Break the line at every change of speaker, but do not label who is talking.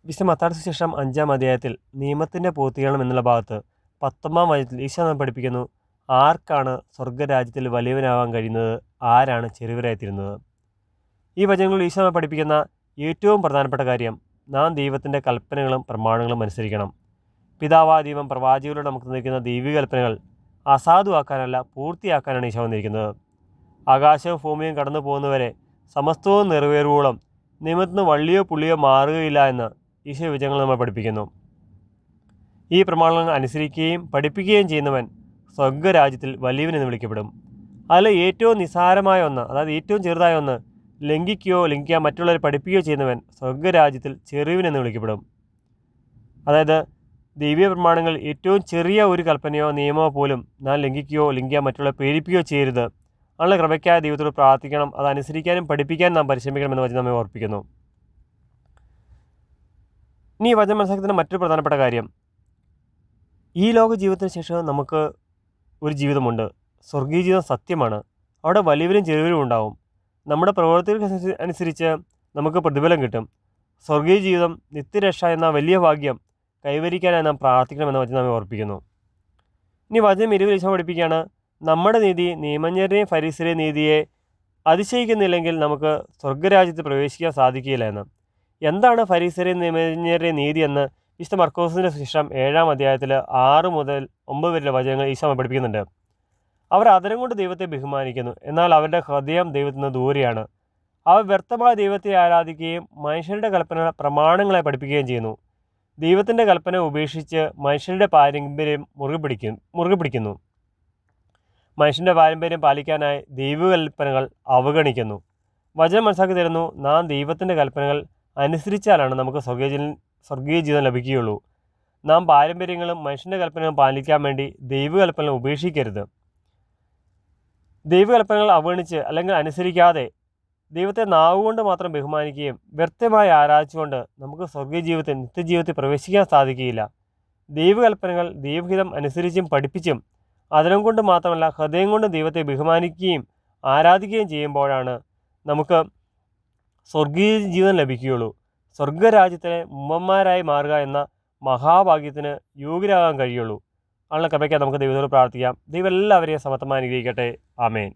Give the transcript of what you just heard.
വിശുദ്ധ മത്തായിയുടെ സുവിശേഷം 5-ാം അധ്യായത്തിൽ നിയമത്തിൻ്റെ പൂർത്തീകരണം എന്നുള്ള ഭാഗത്ത് 19-ാം വചനത്തിൽ ഈശോ നമ്മെ പഠിപ്പിക്കുന്നു, ആർക്കാണ് സ്വർഗ്ഗരാജ്യത്തിൽ വലിയവനാവാൻ കഴിയുന്നത്, ആരാണ് ചെറിയവരായിത്തീരുന്നത്. ഈ വചനങ്ങളിൽ ഈശോ നമ്മെ പഠിപ്പിക്കുന്ന ഏറ്റവും പ്രധാനപ്പെട്ട കാര്യം, നാം ദൈവത്തിൻ്റെ കൽപ്പനകളും പ്രമാണങ്ങളും അനുസരിക്കണം. പിതാവായ ദൈവം പ്രവാചകരോട് നമുക്ക് തന്നിരിക്കുന്ന ദൈവിക കൽപ്പനകൾ അസാധുവാക്കാനല്ല, പൂർത്തിയാക്കാനാണ് ഈശോ വന്നിരിക്കുന്നത്. ആകാശവും ഭൂമിയും കടന്നു പോകുന്നവരെ സമസ്തവും നിറവേറുവോളം നിയമത്തിന് വള്ളിയോ പുള്ളിയോ മാറുകയില്ല എന്ന് ഈശോ വചനങ്ങൾ നമ്മൾ പഠിപ്പിക്കുന്നു. ഈ പ്രമാണങ്ങൾ അനുസരിക്കുകയും പഠിപ്പിക്കുകയും ചെയ്യുന്നവൻ സ്വർഗ്ഗരാജ്യത്തിൽ വലിയവനെന്ന് വിളിക്കപ്പെടും. അതിൽ ഏറ്റവും നിസ്സാരമായ ഒന്ന്, അതായത് ഏറ്റവും ചെറുതായ ഒന്ന് ലംഘിക്കാൻ മറ്റുള്ളവരെ പഠിപ്പിക്കുകയോ ചെയ്യുന്നവൻ സ്വർഗ്ഗരാജ്യത്തിൽ ചെറിയവനെന്ന് വിളിക്കപ്പെടും. അതായത് ദൈവീയ പ്രമാണങ്ങൾ ഏറ്റവും ചെറിയ ഒരു കൽപ്പനയോ നിയമമോ പോലും നാം ലംഘിക്കാൻ മറ്റുള്ളവരെ പേടിപ്പിക്കുകയോ ചെയ്യരുത്. അതിനുള്ള കൃപയ്ക്കായ ദൈവത്തോട് പ്രാർത്ഥിക്കണം. അതനുസരിക്കാനും പഠിപ്പിക്കാനും നാം പരിശ്രമിക്കണമെന്ന് വചനം നമ്മെ ഓർപ്പിക്കുന്നു. ഇനി ഈ വചനം മനസ്സിലാക്കുന്ന മറ്റൊരു പ്രധാനപ്പെട്ട കാര്യം, ഈ ലോക ജീവിതത്തിന് ശേഷം നമുക്ക് ഒരു ജീവിതമുണ്ട്. സ്വർഗീയ ജീവിതം സത്യമാണ്. അവിടെ വലിയവരും ചെറിയവരും ഉണ്ടാവും. നമ്മുടെ പ്രവൃത്തികൾക്ക് അനുസരിച്ച് നമുക്ക് പ്രതിഫലം കിട്ടും. സ്വർഗീയ ജീവിതം, നിത്യരക്ഷ എന്ന വലിയ ഭാഗ്യം കൈവരിക്കാനായി നാം പ്രാർത്ഥിക്കണമെന്ന് വചനം നമ്മെ ഓർപ്പിക്കുന്നു. ഇനി വചനം 20 ഈശോ പഠിപ്പിക്കുകയാണ്, നമ്മുടെ നീതി നിയമജ്ഞരുടെയും ഫരീസരുടെയും നീതിയെ അതിശയിക്കുന്നില്ലെങ്കിൽ നമുക്ക് സ്വർഗ്ഗരാജ്യത്തിൽ പ്രവേശിക്കാൻ സാധിക്കുകയില്ല എന്ന്. എന്താണ് ഫരീസരുടെയും നിയമജ്ഞരുടെയും നീതി എന്ന് വിശുദ്ധ മർക്കോസിൻ്റെ സുവിശേഷം 7-ാം അധ്യായത്തിൽ 6 മുതൽ 9 വരെയുള്ള വചനങ്ങൾ ഈശോ പഠിപ്പിക്കുന്നുണ്ട്. അവർ അതരം കൊണ്ട് ദൈവത്തെ ബഹുമാനിക്കുന്നു, എന്നാൽ അവരുടെ ഹൃദയം ദൈവത്തിൽ നിന്ന് ദൂരെയാണ്. അവർ വ്യർത്ഥമായ ദൈവത്തെ ആരാധിക്കുകയും മനുഷ്യരുടെ കൽപ്പന പ്രമാണങ്ങളെ പഠിപ്പിക്കുകയും ചെയ്യുന്നു. ദൈവത്തിൻ്റെ കൽപ്പന ഉപേക്ഷിച്ച് മനുഷ്യരുടെ പാരമ്പര്യം മുറുകെ പിടിക്കുന്നു. മനുഷ്യൻ്റെ പാരമ്പര്യം പാലിക്കാനായി ദൈവകൽപ്പനകൾ അവഗണിക്കുന്നു. വചനം മനസ്സിലാക്കി തരുന്നു, നാം ദൈവത്തിൻ്റെ കൽപ്പനകൾ അനുസരിച്ചാലാണ് നമുക്ക് സ്വർഗീയ ജീവിതം ലഭിക്കുകയുള്ളൂ. നാം പാരമ്പര്യങ്ങളും മനുഷ്യൻ്റെ കൽപ്പനകളും പാലിക്കാൻ വേണ്ടി ദൈവകൽപ്പനകൾ ഉപേക്ഷിക്കരുത്. ദൈവകൽപ്പനകൾ അവഗണിച്ച് അല്ലെങ്കിൽ അനുസരിക്കാതെ ദൈവത്തെ നാവുകൊണ്ട് മാത്രം ബഹുമാനിക്കുകയും വ്യർത്ഥമായി ആരാധിച്ചുകൊണ്ട് നമുക്ക് സ്വർഗീയ ജീവിതത്തിൽ, നിത്യജീവിതത്തിൽ പ്രവേശിക്കാൻ സാധിക്കുകയില്ല. ദൈവകൽപ്പനകൾ ദൈവഹിതം അനുസരിച്ചും പഠിപ്പിച്ചും അതരം കൊണ്ട് മാത്രമല്ല ഹൃദയം കൊണ്ട് ദൈവത്തെ ബഹുമാനിക്കുകയും ആരാധിക്കുകയും ചെയ്യുമ്പോഴാണ് നമുക്ക് സ്വർഗീയ ജീവിതം ലഭിക്കുകയുള്ളൂ. സ്വർഗ്ഗരാജ്യത്തിലെ മുമ്പന്മാരായി മാറുക എന്ന മഹാഭാഗ്യത്തിന് യോഗ്യരാകാൻ കഴിയുള്ളൂ. അതിനുള്ള കൃപയ്ക്ക് നമുക്ക് ദൈവത്തോട് പ്രാർത്ഥിക്കാം. ദൈവം എല്ലാവരെയും സമത്വമായി അനുഗ്രഹിക്കട്ടെ. ആമേൻ.